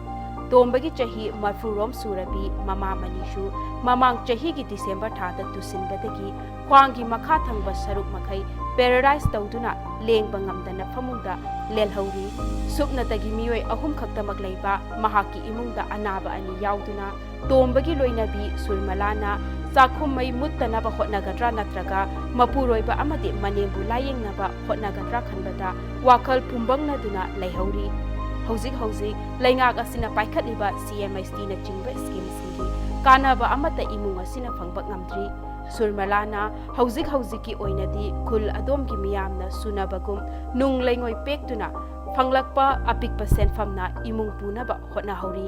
ꯇꯣꯝꯕꯒꯤ ꯆꯍꯤ 40 ꯁꯨꯔꯕꯤ ꯃꯃꯥ ꯃꯅꯤꯁꯨ ꯃꯃꯥꯡ ꯆꯍꯤꯒꯤ ꯗꯤꯁꯦꯝꯕꯔ ꯊꯥꯗ ꯇꯨꯁꯤꯟꯕꯗꯒꯤ ꯈ꯭ꯋꯥꯡꯒꯤ ꯃꯈꯥ ꯊꯪꯕ ꯁꯔꯨꯛ ꯃꯈꯩ ꯄꯦꯔꯥꯂꯥꯏꯁ ꯇꯧꯗꯨꯅ ꯂꯦꯡꯕ ꯉꯝꯗꯅ ꯐꯃꯨꯡꯗ ꯂꯦꯜꯍꯧꯔꯤ ꯁꯨꯞꯅꯇꯒꯤ ꯃꯤꯑꯣꯏ 3 ꯈꯛꯇꯃꯛ ꯂꯩꯕ ꯃꯍꯥꯛꯀꯤ ꯏꯃꯨꯡꯗ ꯑꯅꯥꯕ 2 ꯌꯥꯎꯗꯨꯅ ꯇꯣꯝꯕꯒꯤ ꯂꯣꯏꯅꯕꯤ ꯁꯨꯔꯃꯂꯥꯅ ꯆꯥꯛꯈꯨꯝ ꯃꯩ ꯃꯨꯠꯇꯅꯕ ꯍꯣꯠꯅꯒꯗ꯭ꯔꯥ ꯅꯠꯇ꯭ꯔꯒ ꯃꯄꯨꯔꯣꯏꯕ ꯑꯃꯗꯤ ꯃꯅꯦꯝꯕꯨ ಲಾಯೆಂಗ್ನಬ ಹೊತ್ನಗದ್ರಾ ಖನ್ಬದ ವಾಕಲ್ ಪುಂಬಂಗ್ನದುನ ಲೈಹೌರಿ ಹೌಜಿಕ್ ಲೈಂಗಾಕ್ ಅಸಿನ ಪಾಯ್ಖಟ್ಲಿಬ CMST ನ ಚಿಂಗ್ಬ ಸ್ಕೀಮ್ಸಿಂಗಿ ಕಾನಬ ಅಮತ ಇಮುಂಗ್ ಅಸಿನ ಫಂಗ್ಬ ngamdri Surmalana hauzik-hauziki oinadi khul adomgi miyamna sunabagum nung laingoi pektuna fanglakpa apikpa senfamna imung punaba hotnahori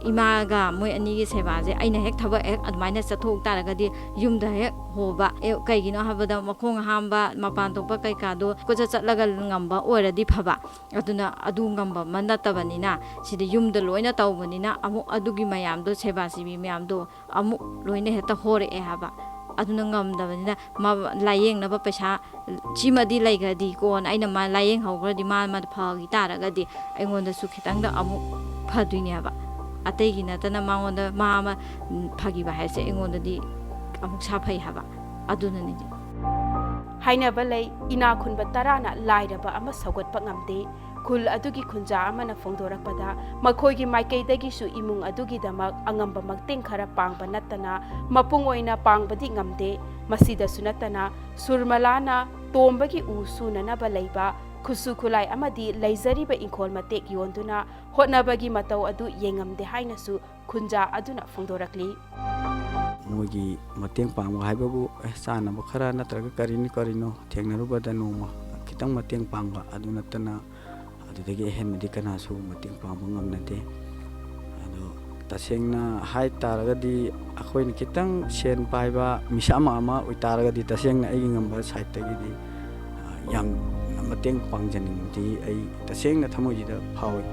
imaga moi anigi sebaje aina hek thaba ek admaina chathok taragadi yumda hek hoba kaigino habada makhong hamba mapan tokpa kaikado koja chatlaga ngamba oradi phaba aduna adu ngamba manatabanina sida yumda loina tawbanina amu adugi mayamdo sebasibi mayamdo amu loina heta hore e haba aduna ngamdabanina ma layeng na ba paisa chimadi laigadi kon aina ma layeng hogradi ma phagi taragadi aingonda su khitangda amu phaduni haba ategi natana mangonda mama phagiba haise engondadi amuk saphai haba aduna ni hainaba lei ina khunba tarana lairaba ama saugotpa ngamde khul adugi khunja amana phongdorakpada makhoigi maikeidagi su imung adugi damak angamba makteng khara pangba natana mapung oina pangbadi ngamde masida sunatana Surmalana tombagi u sunana balaiba Kusu kulai amadi laizari ba ingkol matek yonduna hotnabagi matau adu yengamde hainasu khunja aduna phongdorakli mogi mateng pangwa haibabu sana bukhara natraga karino thengnarubada noma kitang mateng pangwa adu natana adudagi hemedi kana su mateng pangwa ngamnate adu tasengna hai taragadi akhoi kitang sen paiba misama ama uitaragadi tasengna ai ngamba site tagidi yang mateng pangjani ai tasengna thamojida phawi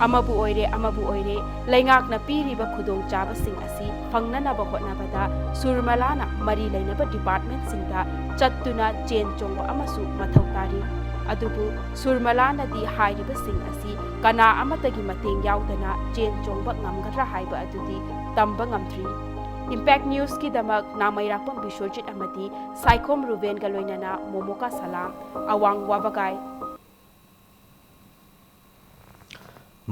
amabu oire laingak na piriba khudong chaba sing asi phangnana ba hotnabada Surmalana mari lainaba department singda chattuna chen chongba amasu mathau tari adubu Surmalana di hairiba sing asi kana amatagi mateng yaudana chen chongba ngamgadra haiba adudi tamba ngamthri Impact News की दमक नामैरापम Biswajit अमदी Saikhom Ruben का लोइनना मोमोका सलाम अवांग वाबगाई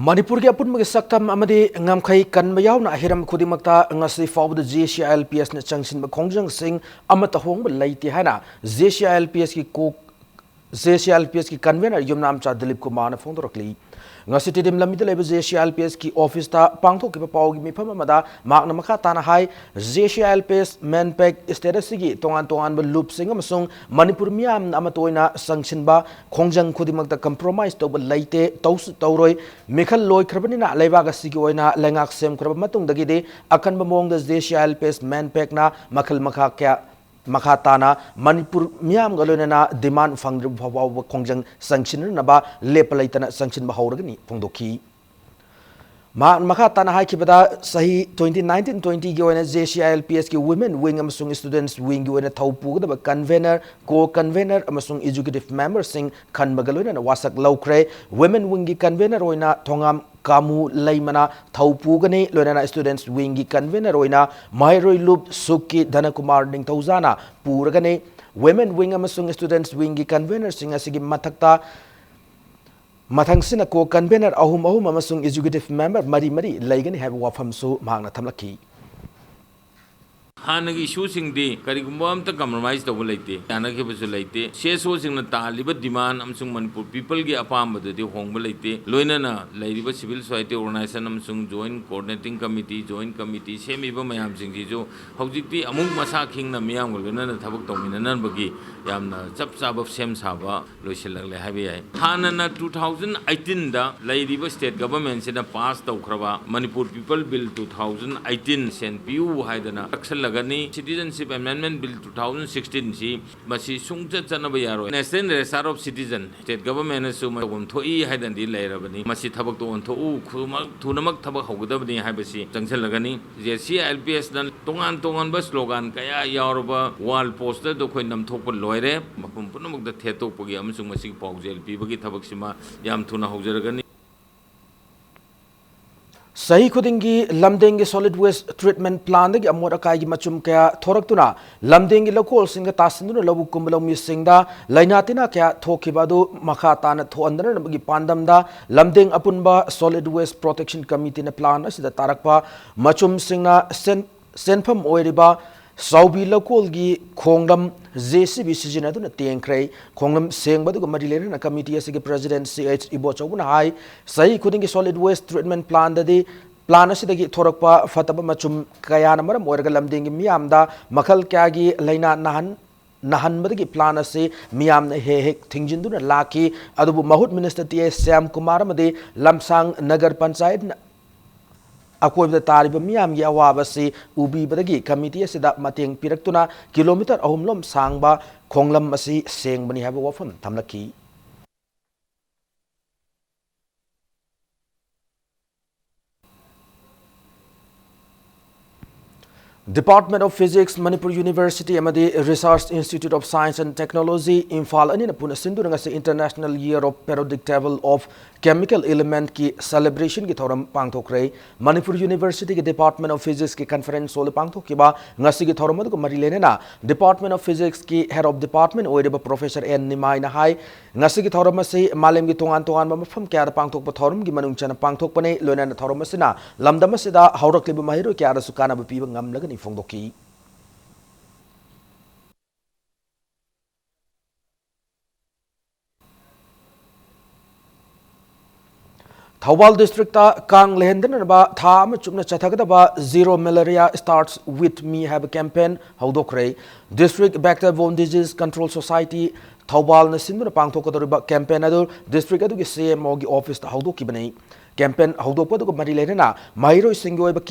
मणिपुर के अपुनमगे सक्तम अमदे ngamkhai kanba yauna hiram khudimakta ngasi fawda JCILPS na changsin ba khongjang sing amata hong ba leite hana JCILPS ki convener yumnam cha Dilip Kumar na phongdorokli ngasi tidim lamida leba JCILPS ki office ta pangthok ki paw gi mifam amada makna makha tana hai JCILPS manpack status gi tongan ba loop sing amasung Manipur miam amatoina sanction ba khongjang khudimakta compromise to ba leite tauroi Mikhal loy krabani na leibaga sigi oina lengak sem krab matung dagi de akan ba mong da JCILPS manpack na makhal makha kya Makhatana Manipur miam galona na demand fangdru bhawa khongjang sanction na ba lepalaitana sanction ba hawragani phongdoki Makhatana hai kibada sahi 2019-20 gi oina JCILPS ki women wing amasung students wing gi oina thaupu da convener co-convener amasung executive member sing khan magalona na wasak laukre women wing gi convener oina thongam kamu laimana thaupu gani loina students wing gi convener oina mairoi loop sukki dhanakumar ning thauzana puragani women wing amasung students wing gi convener sing asigi mathakta Mathangsina ko convener ahum amasung executive member mari laigani have wafam su mahangna thamlaki हानगी issue सिंगदी करिगुम्बा अमता compromise तब लेते यानगे बसु लेते शेसो सिंगना तालिब demand अमसुंग Manipur people की अपामबददि होंगब लेते लोइनना लैरिबा civil society organisation अमसुंग joint coordinating committee सेमिबा मयाम Singhji जो हौजिकती अमुक मसा खिंगना मियाम लोइनना थबक तोमिननबगी यामना चप चाब same साबा लोइसिलगले हाबे याय हानना 2018 दा लैरिबा स्टेट गवर्नमेंट से पास तौखरबा मणिपुर पीपल बिल 2018 सेन पियू हाइदना अक्सल Citizenship Amendment Bill 2016 si masi sungcha chanaba yaro National Register of Citizen state government su ma bom thoi haidan di lairabani masi thabak to on thou khumak thunamak thabak haugadabani haibasi changchal lagani JCILPS dan tongan ba slogan kaya yaroba wall poster do khoi nam thok loire mapum punamuk da thetok pagi amsung masi paujel pibagi thabak sima yam thuna haujaragani Sahi khudingi lamdengi solid waste treatment plant gi amor akai gi machum kya thoraktuna lamdengi lokol singa tasinduna labu kumbalam mi singda lainatina kya thokibadu makha tana thoandana gi pandamda lamdeng apunba solid waste protection committee na plan asida tarakpa machum singna senpham oiriba Saubi lokol gi khonglam JCB sijina duna tengkrei khonglam sengbadu mari lena committee asigi president CH Ibo chawuna hai sahi khudingi solid waste treatment plan dadi plan asidagi thorakpa fataba machum kayana maram oiraga lamdengi miyamda makhal kyagi laina nahanbadagi plan ase miyamna hek thingjinduna laki adubu mahut minister TS Sam Kumar amade lamsang nagar panchayat अकोइबदा तारिबा मियाम की अवाबसी उबीबदगी committee असिदा मतेंग पिरक्तुना kilometre अहुमलोम सांगबा खोंगलम असी सेंगबनी हाबा वफम थमलकी Department of Physics, Manipur University, Amadi Research Institute of Science and Technology, Imphal Anina Puna Sinduranga se International Year of Periodic Table of Chemical Element ki celebration ki thoram pangthokre Manipur University ke Department of Physics ki conference sole pangthokiba ngasi ki thoram ko marilene na Department of Physics ki head of department oireba Professor N Nimai na hai ngasi ki thoram se malem ki tongan mafam kya pangthok pa thoram ki manung chana pangthok pane loina na thoram se na lamdam se da haurak liba mahiro kya ra sukana ba piba ngam lagani phongdoki Thawal district ta kang lehendan ba tha am chupna chathagada ba zero malaria starts with me have a campaign haudokre district vector-borne disease control society Thawal na sinmuna pangthokadoriba campaign adu district adu ki CMO gi office ta haudokibani campaign haudokpa du mari lenana mairo singoi ba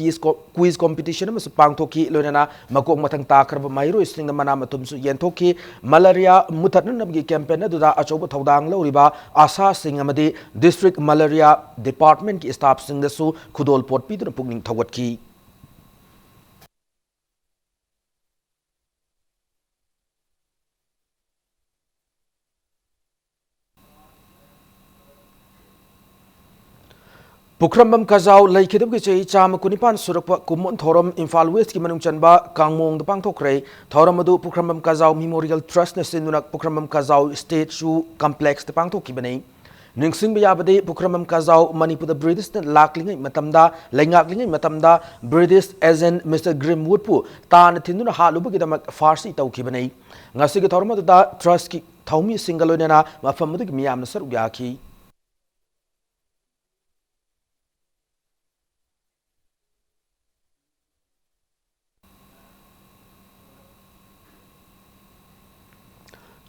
quiz competition ma pangthoki lenana makok mathang takraba mairo singna mana matum su yenthoki malaria mutatna namgi campaign adu da achoba thodang loriba asa sing amadi district malaria department ki staff sing da su khudol pot pi du pungning thawatki Pukramam Kazau Laikidam Gichi Cham Kunipan Surapa Kumon Thorum Infal West Kimanum Chanba Kangmong the Pangtokre Thoramadu Pukramam Kazau Memorial Trust Nasinunak Pukramam Kazau State Shoe Complex the Pangtokibane Ningsing Bayabade Pukramam Kazau Manipur the British Lakling Matamda Langakling Matamda British as in Mr. Grimwoodpu Tan Tinduna Halubukidamak Farsi Taukibane Ngasigi Thoramada Trust Ki Taumi Singalonana Mafamudik Miam Sarugaki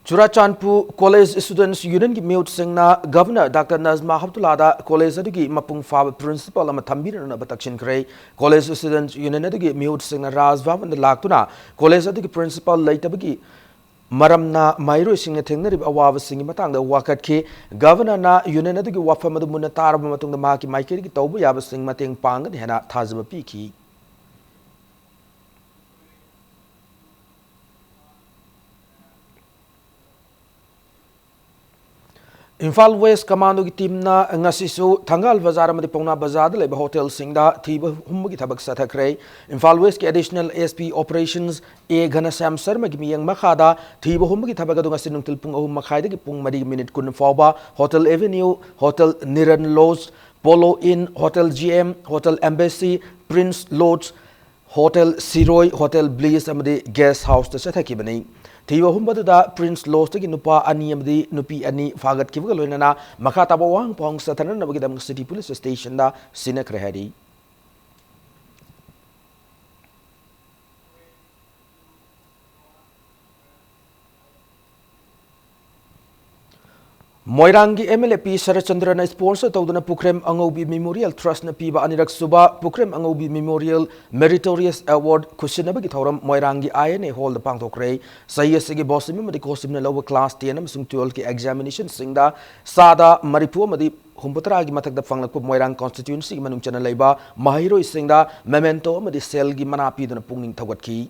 Churachandpur College Students Union ki mute singna Governor Dr. Nazma Habtulada College adugi mapung fab principal ama thambira na batakshin kray College Students Union adugi mute singna Rajbhavan laktuna College adugi principal laitabagi maramna mairo singna thengnarib awaba singi matangda wakat ki Governor na Union adugi wafam adu munna taraba matungda ma ki maikeri ki tawbu yaba sing mateng pangad hena thajaba piki Infal West Commando ki team na ngasisu Thangal Bazar amadi Pauna Bazar leba hotel singda thiba humgi thabak sathakre Infal West ki additional ASP operations A Ghanasam Sharma ki miyang makhada thiba humgi thabak adu ngasin nungtil pung ahum makhai da ki pung 3 minute kun fawba Hotel Avenue Hotel Niran Lodge Polo Inn Hotel GM Hotel Embassy Prince Lodge Hotel Siroi Hotel Bliss amadi guest house ta sathaki bani Thiba humbada Prince Lodge ki nupa ani amadi nupi ani fagat ki loinana makha taba wang pong sathana nabagidam city police station da sinak rehari Moirangi MLP Sarachandra na sponsor tawduna Pukrem Angobi Memorial Trust na piba anirak suba Pukrem Angobi Memorial Meritorious Award kusinabi ki thoram Moirangi INA Hall da pangtokre sayasigi bossimi madi kosim na lower class 10 amsung 12 ki examination singda sada Manipur madi humpatra gi matak da fanglak Moirang constituency manung chana leiba mahiro singda memento madi sel gi manapi duna pungning thawat ki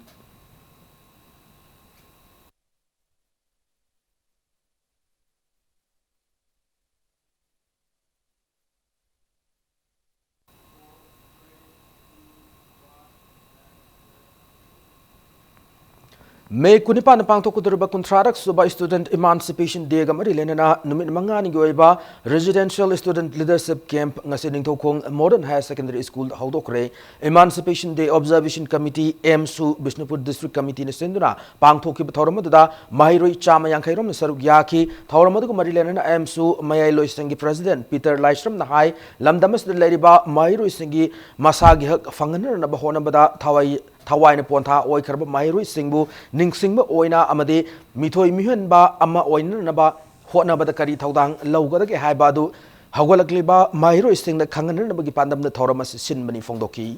May Kunipan Pangtokuturba Contract Suba Student Emancipation Day Gamari Lenana Numit Mangani Goiba Residential Student Leadership Camp Ngasining Tokong Modern Higher Secondary School Haudokre Emancipation Day Observation Committee MSU Bishnupur District Committee Nisenduna Pangtoki Thoramada Mahiroi Chama Yankairom Saruk Yaki Thoramadu Mari Lenana MSU Mayalo Sengi President Peter Lystrom Nahai Lamdamas the Ladiba Mahiroi Sengi Masagi Fanganer Nabahona Bada Tawai Thawai Ponta Oi Karba Mahiroi Singbu Ningsingba Oina Amade Mitoi Mihanba Ama Oina Naba Hotna Badakari Taudang Logada Haibadu Hawalakliba Mahiroi Sing the Kangan Nabagi Pandam the Thoramas Sinmani Fondoki.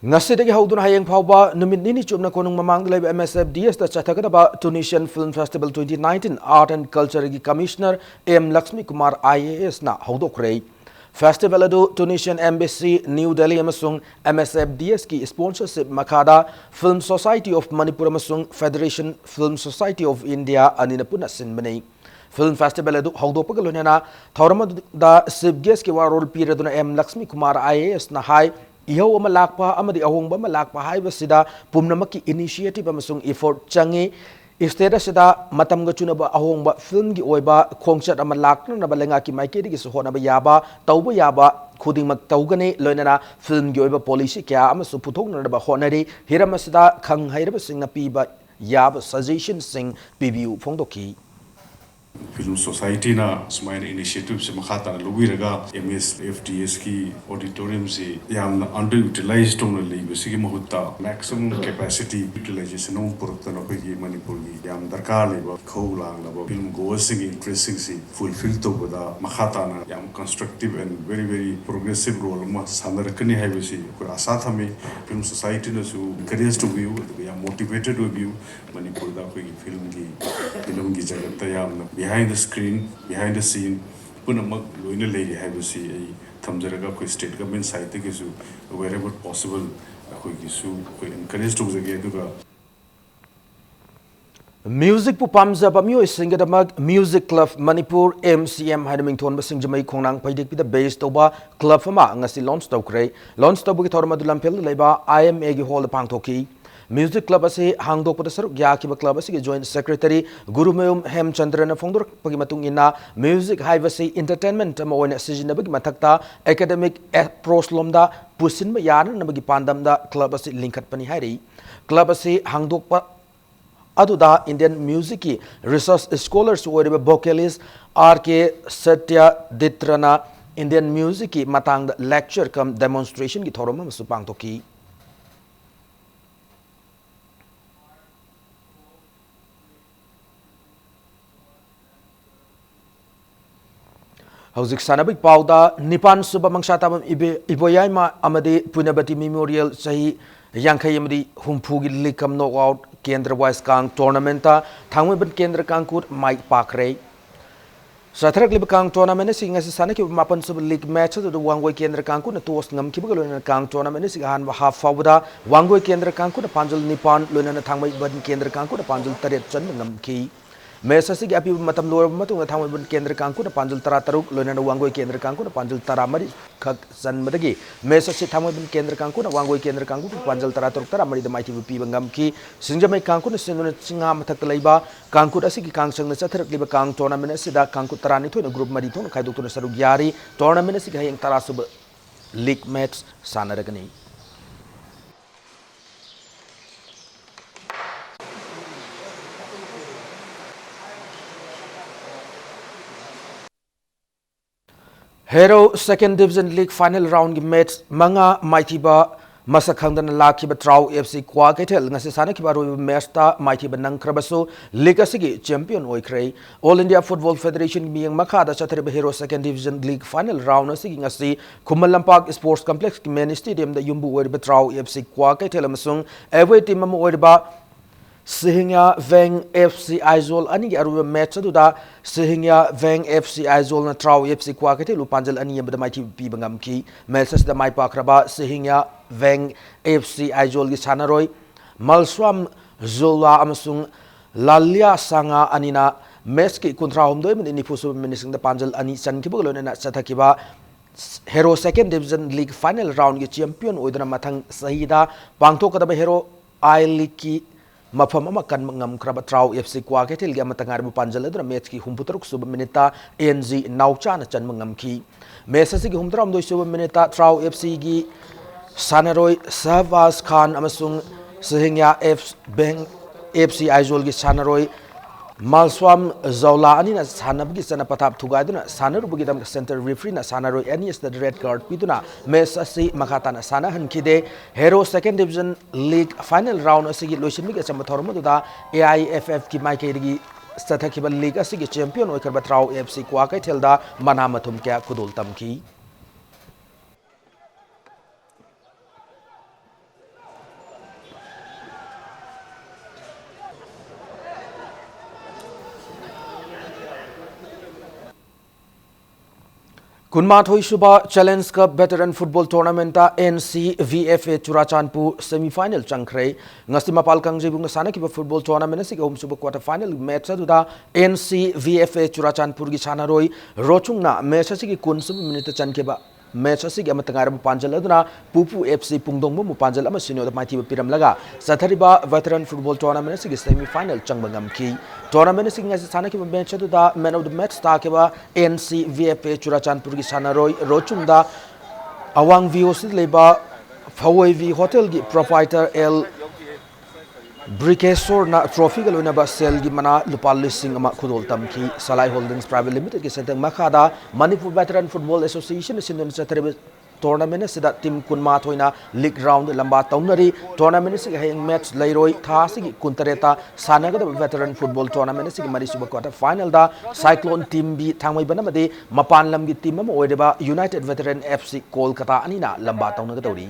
Ngasidagi haudun hayang phawba numit nini chumna konung mamang dalai MSFDS da chathagada Tunisian Film Festival 2019 Art and Culture gi Commissioner M Lakshmi Kumar IAS na haudokre Festival adu Tunisian Embassy New Delhi amasung MSFDS ki sponsorship makada Film Society of Manipur amasung Federation Film Society of India anina puna sinbani Film Festival adu haudopagalonena thawramad da chief guest ki warol piraduna M Lakshmi Kumar IAS na hai Iho ama lakpa amadi ahongba ama lakpa haiba sida pumnamaki initiative amasung effort changi isteda sida matamga chunaba ahongba film gi oiba khongchat ama lakna na balenga ki maikedi gi sohona ba yaba tauba yaba khudingmak taugane loinana film gi oiba policy kya amasu puthokna ba honari hiramasida khang hairaba singna piba yaba suggestion sing PBU phongdoki Film Society na sumain initiative se makhata na lugi raga MSFDS ki auditorium se yamna underutilized on le basigi mahutta maximum capacity utilization on purta na ki Manipur gi yam darkar le ba khowlang na ba film go sing interesting se fulfill to bada makhata na yam constructive and very progressive role ma sanarakani hai basi ko asa thame Film Society na su encourage to view yam motivated to view Manipur da ko film gi jagat ta yam behind the screen, behind the scene, पुनमक लोइना लेरी हाइबसी आई थमजरगा कोई state government side के सु wherever possible कोई किसु कोई encourage to जगे दुगा music पु पामजब मियोय सिंगदमक music club Manipur MCM हाइनमिंग थोन busing जमई खोंगनांग पैदिक Pida base तोबा क्लब फमा ngasi launch तौक्रे launch तौबुगी थोरमा दुलमपेल लेबा IMA गी हॉल पांगथोकी म्यूजिक क्लब असे हांगदोकपदा सरुक याकिबा क्लब असे जॉइंट सेक्रेटरी गुरुमयुम हेमचंद्रन फोंदोरपगी मतुंग इना म्यूजिक हाइबसे इंटरटेनमेंट अमा ओइना सिजिनबगी मथक्ता एकेडमिक अप्रोच लोमदा पुसिनबा याननबगी पांदमदा क्लब असे लिंखतपनि हाइरि क्लब असे हांगदोकपा अदुदा इंडियन म्यूजिक की रिसर्च स्कॉलर्स ओरिबा वोकलिस्ट RK सत्यदित्रना इंडियन म्यूजिक की मतंग लेक्चर कम डेमोन्स्ट्रेशन की थोरम अमसु पांगथोकी हौजिक सानबी पाउदा निपान सुबा मंगशाताबम इबोयाइमा अमदे पुनबती मेमोरियल सही यांखयमदी हुमफुगी लिकम नॉकआउट केंद्र वाइस कांग टूर्नामेंट थांगमबन केंद्र कांगकुर माइक पाखरे सथरक लिब कांग टूर्नामेंट सिंग असे सानकी मापन सुब लीग मैच दु वांगोय केंद्र कांगकुर न टॉस ngam लोना कांग टूर्नामेंट सिग हान हाफ फावदा वांगोय केंद्र कांगकुर पांजल निपान लोना थांगमबन केंद्र कांगकुर पांजल तरेत चन ngam मैच असी अपी मतम लोरब थांगमबन केंद्र कांगकुर पांजल तरा तरुक लोना वांगोय केंद्र कांगकुर पांजल तरा मरी खक सनमदगी मैच असी थांगमबन केंद्र कांगकुर वांगोय केंद्र कांगकुर पांजल तरा तरुक तरा मरी माइथि पीब ngam सिंजमई कांगकुर सिनुन चिंगा मथक लैबा कांगकुर असी की कांगसंग चथरक लिब कांग टूर्नामेंट असिदा कांगकुर तरानी थोन ग्रुप मरी थोन खाइदोक्तुन सरुक यारी टूर्नामेंट असी हयंग तरा सुब लीग मैच सानरगनी Hero second division league final round की मैच मंगा माइथीबा मसखंगदन लाखिबा ट्राउ FC क्वा कैथल ngasi सानखिबा रोइब मैच ता माइथीबा नंगख्रबसु लीग असिगी चैंपियन ओइख्रै ऑल इंडिया फुटबॉल फेडरेशन मियंग मखादा चथरबा Hero second division league final round असिगी ngasi Khuman Lampak sports complex की मेन स्टेडियम दा युम्बु ओइबा ट्राउ FC क्वा कैथल अमसुंग एवे टीम अम ओइबा सिहिंगा वेंग FC आइजोल अनि की अरुब मैच अदुदा सिहिंगा वेंग FC आइजोल न ट्राउ FC क्वा कैथल पांजल अनि यबदा माइथी पीबा ngam मैच असिदा माइ पाखरबा सिहिंगा वेंग FC आइजोल की सानरोय मलस्वाम जोला अमसुंग लालिया सांगा अनिना मैच की कुंथ्रा हमदोय मिनि निफुसु मिनिसिंग द पांजल अनि चनखिबा लोना चथकिबा हेरो second division league final round की चैंपियन ओइदना मथंग सहीदा पांगथोकदबा हेरो आई लीग की मफम अमा कन ngam ट्राउ FC क्वा कैथल की अमतंगारबु पांजल अदुना मैच की हुमपुतरुक सुब मिनिटा NG नाउचा न चनम ngam मैच असी की हुमतरा हमदोय सुब मिनिटा ट्राउ FC की सानरोय सहवाज खान अमसुंग सिहिंगा FC आइजोल की सानरोय मालस्वाम जौला अनिना सानबगी चना पथाप थुगाइदुना सानरुबगी दम सेंटर रेफरी ना सानरोय एनीएस द रेड कार्ड पिदुना मैच असी मखाताना साना हनखिदे हेरो second division league final round असी लोइसिनमिगे चमथोरमदुदा AIFF की माइकेदगी सथखिबा लीग असी चैंपियन ओइखरबा ट्राउ FC क्वा कैथेलदा मना मथुम क्या खुदोल तमकी कुनमाथोई सुबा challenge cup veteran football tournament NCVFA Churachandpur semifinal चंख्रे ngasi mapal kangjibung sanakiba football tournament asig home suba quarter final match aduda NCVFA Churachandpur की सानरोय रोचुंगना match asigi kun sub minute chankeba match asigi amatangar panjal aduna pupu FC pungdongbu mupanjal ama sino da maiti piramlaga sathariba veteran football tournament asigi semi final changbangam ki tournament asigi ngasi sanakiba match aduda man of the match takeba NCVFA Churachandpur की सानरोय रोचुंगदा awang VOC leba Fawai V hotel की proprietor L ब्रिकेसोर ना trophy का लोना बस cell की मना लुपाल सिंह अमा खुदोल तमकी सलाई होल्डिंग्स प्राइवेट लिमिटेड के सेंटर मखादा मणिपुर वेटरन फुटबॉल एसोसिएशन सिंधुन चतरे टूर्नामेंट सिदा टीम कुनमा थोइना लीग राउंड लंबा तौनरी टूर्नामेंट से हेंग मैच लैरोय था सिगी कुंतरेता सानगद वेटरन फुटबॉल टूर्नामेंट सिगी मरी सुबह क्वार्टर फाइनल दा साइक्लोन टीम भी थांगमै बनमदे मपान लम की टीम अम ओइरेबा यूनाइटेड वेटरन FC कोलकाता अनिना लंबा तौनगदौरी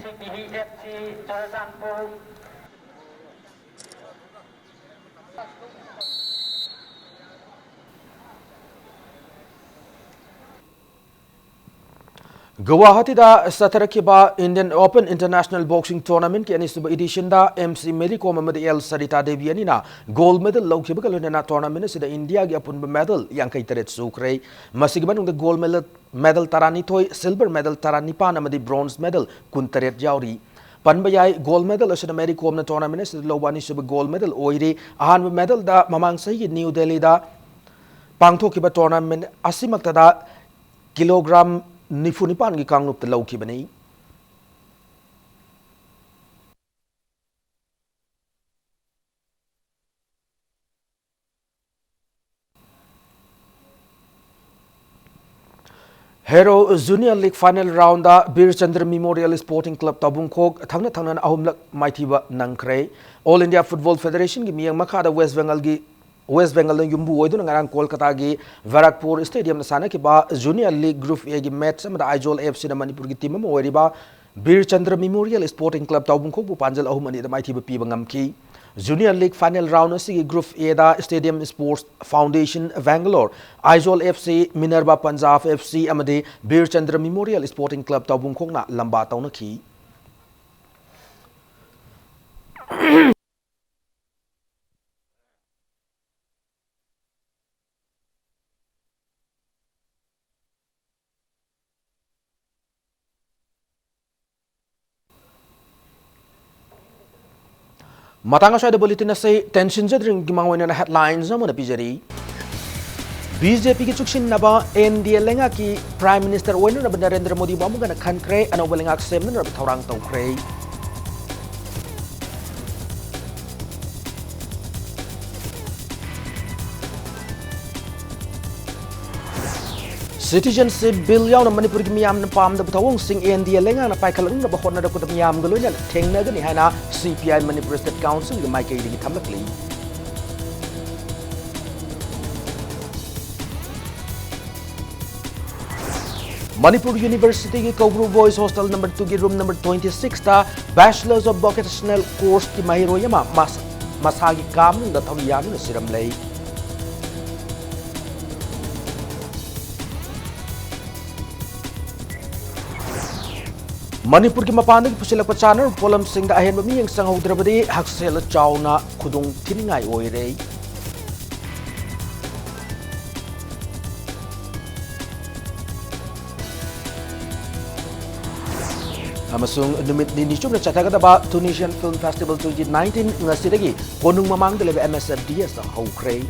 Guwahati Satarakiba Indian Open International Boxing Tournament ki anisuba edition da MC Mary Kom amadi El Sarita Devi anina gold medal lawkiba kalunena tournament sida India gi apunba medal yang kai teret sukre masigi banung da gold medal tarani toy silver medal tarani pan amadi bronze medal kun teret jawri Panbayai gold medal asina Mary Kom na tournament sida lawani suba gold medal oiri ahan medal da mamang sahi New Delhi da pangthokiba tournament asimakta da kilogram Nifunipan gi kanglup te lauki bani Hero Junior League final round da Bir Chandra Memorial Sporting Club Tabungkhok thangna ahumlak maithiba nangkre All India Football Federation gi miyang makha West Bengal yumbu oiduna ngarang Kolkata gi Varakpur Stadium na sana ki ba Junior League Group A gi match sama da Aizol FC na Manipur gi team mo oiriba Bir Chandra Memorial Sporting Club Tabungkhok bu panjal ahum ani da maithiba pi bangam ki Junior League final round asi Group A da Stadium Sports Foundation Bangalore Aizol FC Minerva Punjab FC amade Bir Chandra Memorial Sporting Club Tabungkhok na lamba tauna ki Matanga sa bulletin na say tension jadring gimangwan na headlines na muna pijari. BJP ki chuksin na ba NDA lenga ki Prime Minister Wenu na ba Narendra Modi ba mo gana kankre ano waling aksem na ba taurang taukre. Citizenship bill yaw na Manipur ki miyam na pam na batawong sing NDA lenga na paikalang na bakot na da kuta miyam galo niya teng na gani hana CPI Manipur State Council ga may kayo di tamlakli. Manipur University ki Kobru Boys Hostel number 2 ki room number 26 ta Bachelors of Vocational Course ki mahiro yama masagi kam nung da tawiyano na siram lay. Manipur ki mapanag pusilak pachanar polam sing da ahen bami yang sang haudrabadi haksel chawna khudung thiningai oire amasung numit ni nichum na chatagada ba Tunisian Film Festival 2019 ngasidagi konung mamang dalebe MSFDS da haukre